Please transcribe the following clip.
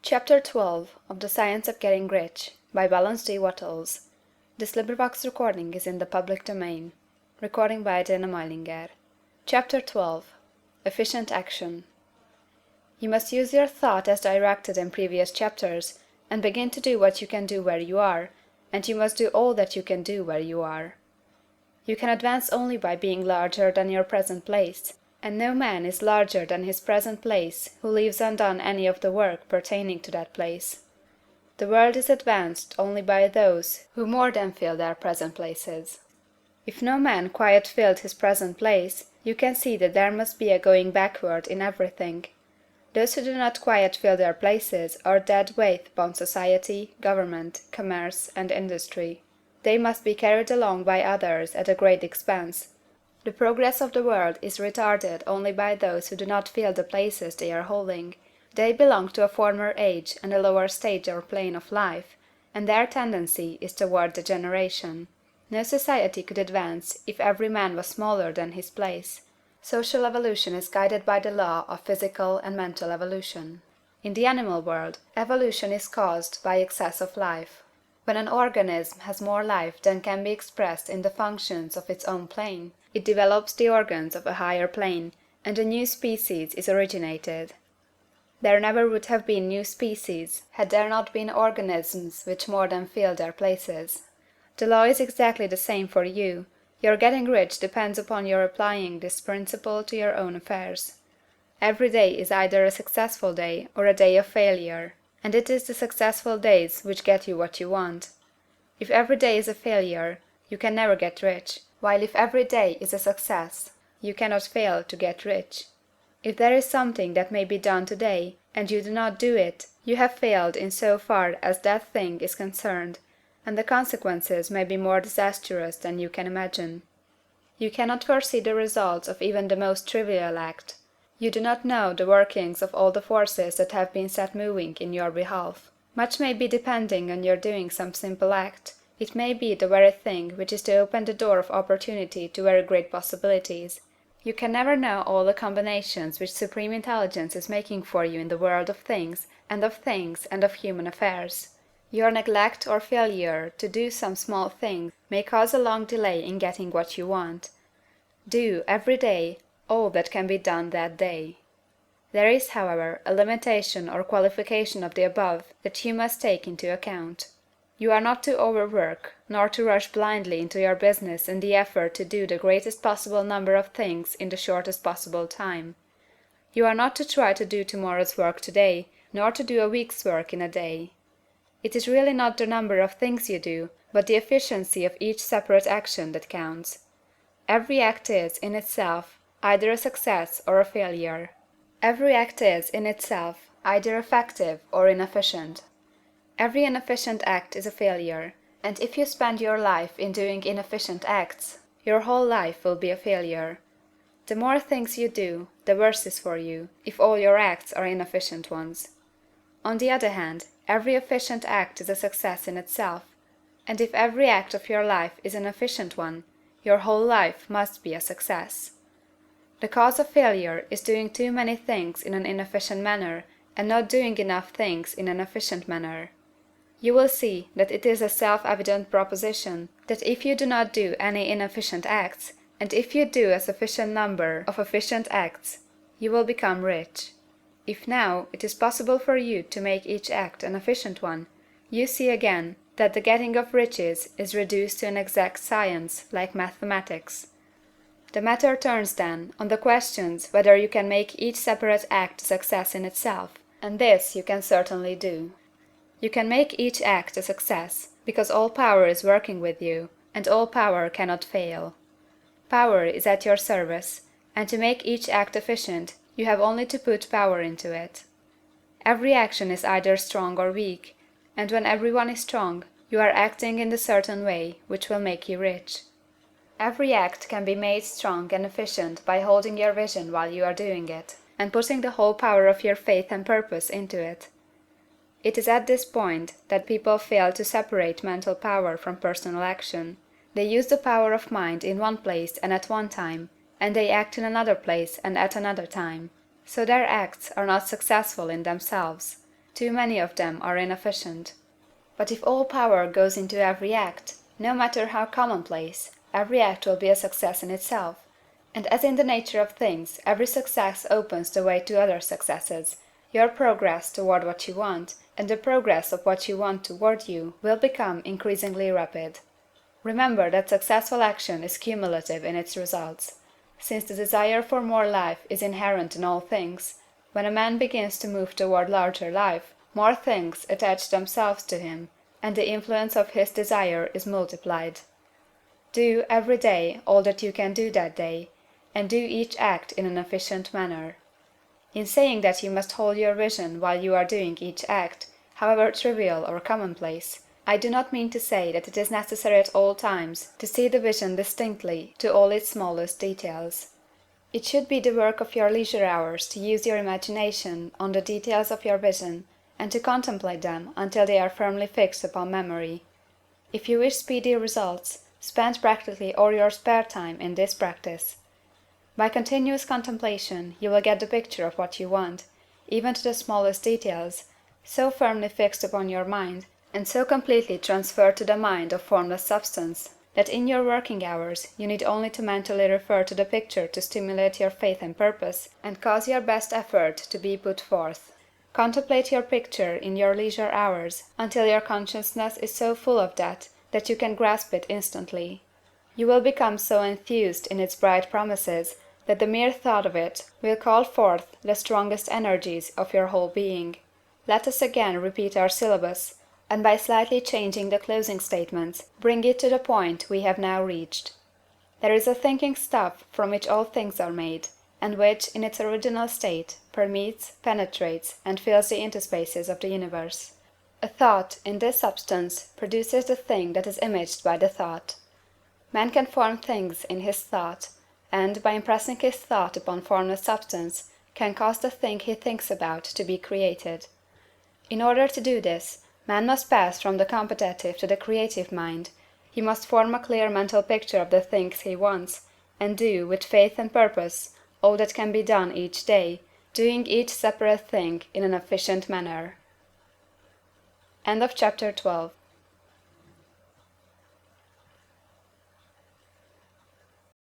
Chapter 12 of The Science of Getting Rich by Balance D. Wattles. This recording is in the public domain. Recording by Jenna Meilinger. Chapter 12 Efficient Action. You must use your thought as directed in previous chapters, and begin to do what you can do where you are, and you must do all that you can do where you are. You can advance only by being larger than your present place, and no man is larger than his present place who leaves undone any of the work pertaining to that place. The world is advanced only by those who more than fill their present places. If no man quite filled his present place, you can see that there must be a going backward in everything. Those who do not quite fill their places are dead weight upon society, government, commerce, and industry. They must be carried along by others at a great expense. The progress of the world is retarded only by those who do not fill the places they are holding. They belong to a former age and a lower stage or plane of life, and their tendency is toward degeneration. No society could advance if every man was smaller than his place. Social evolution is guided by the law of physical and mental evolution. In the animal world, evolution is caused by excess of life. When an organism has more life than can be expressed in the functions of its own plane, it develops the organs of a higher plane, and a new species is originated. There never would have been new species had there not been organisms which more than filled their places. The law is exactly the same for you. Your getting rich depends upon your applying this principle to your own affairs. Every day is either a successful day or a day of failure, and it is the successful days which get you what you want. If every day is a failure, you can never get rich, while if every day is a success, you cannot fail to get rich. If there is something that may be done today, and you do not do it, you have failed in so far as that thing is concerned, and the consequences may be more disastrous than you can imagine. You cannot foresee the results of even the most trivial act. You do not know the workings of all the forces that have been set moving in your behalf. Much may be depending on your doing some simple act. It may be the very thing which is to open the door of opportunity to very great possibilities. You can never know all the combinations which Supreme Intelligence is making for you in the world of things and of human affairs. Your neglect or failure to do some small thing may cause a long delay in getting what you want. Do, every day, all that can be done that day. There is, however, a limitation or qualification of the above that you must take into account. You are not to overwork, nor to rush blindly into your business in the effort to do the greatest possible number of things in the shortest possible time. You are not to try to do tomorrow's work today, nor to do a week's work in a day. It is really not the number of things you do, but the efficiency of each separate action that counts. Every act is, in itself, either a success or a failure. Every act is, in itself, either effective or inefficient. Every inefficient act is a failure, and if you spend your life in doing inefficient acts, your whole life will be a failure. The more things you do, the worse is for you, if all your acts are inefficient ones. On the other hand, every efficient act is a success in itself, and if every act of your life is an efficient one, your whole life must be a success. The cause of failure is doing too many things in an inefficient manner, and not doing enough things in an efficient manner. You will see that it is a self-evident proposition that if you do not do any inefficient acts, and if you do a sufficient number of efficient acts, you will become rich. If now it is possible for you to make each act an efficient one, you see again that the getting of riches is reduced to an exact science like mathematics. The matter turns then on the questions whether you can make each separate act a success in itself, and this you can certainly do. You can make each act a success, because all power is working with you, and all power cannot fail. Power is at your service, and to make each act efficient, you have only to put power into it. Every action is either strong or weak, and when every one is strong, you are acting in the certain way which will make you rich. Every act can be made strong and efficient by holding your vision while you are doing it, and putting the whole power of your faith and purpose into it. It is at this point that people fail to separate mental power from personal action. They use the power of mind in one place and at one time, and they act in another place and at another time. So their acts are not successful in themselves. Too many of them are inefficient. But if all power goes into every act, no matter how commonplace, every act will be a success in itself; and as in the nature of things every success opens the way to other successes, your progress toward what you want, and the progress of what you want toward you, will become increasingly rapid. Remember that successful action is cumulative in its results. Since the desire for more life is inherent in all things, when a man begins to move toward larger life, more things attach themselves to him, and the influence of his desire is multiplied. Do, every day, all that you can do that day, and do each act in an efficient manner. In saying that you must hold your vision while you are doing each act, however trivial or commonplace, I do not mean to say that it is necessary at all times to see the vision distinctly to all its smallest details. It should be the work of your leisure hours to use your imagination on the details of your vision, and to contemplate them until they are firmly fixed upon memory. If you wish speedy results, spend practically all your spare time in this practice. By continuous contemplation you will get the picture of what you want, even to the smallest details, so firmly fixed upon your mind, and so completely transferred to the mind of formless substance, that in your working hours you need only to mentally refer to the picture to stimulate your faith and purpose, and cause your best effort to be put forth. Contemplate your picture in your leisure hours until your consciousness is so full of that you can grasp it instantly. You will become so enthused in its bright promises that the mere thought of it will call forth the strongest energies of your whole being. Let us again repeat our syllabus, and by slightly changing the closing statements, bring it to the point we have now reached. There is a thinking stuff from which all things are made, and which, in its original state, permeates, penetrates, and fills the interspaces of the universe. A thought, in this substance, produces the thing that is imaged by the thought. Man can form things in his thought, and, by impressing his thought upon formless substance, can cause the thing he thinks about to be created. In order to do this, man must pass from the competitive to the creative mind. He must form a clear mental picture of the things he wants, and do, with faith and purpose, all that can be done each day, doing each separate thing in an efficient manner. End of chapter 12.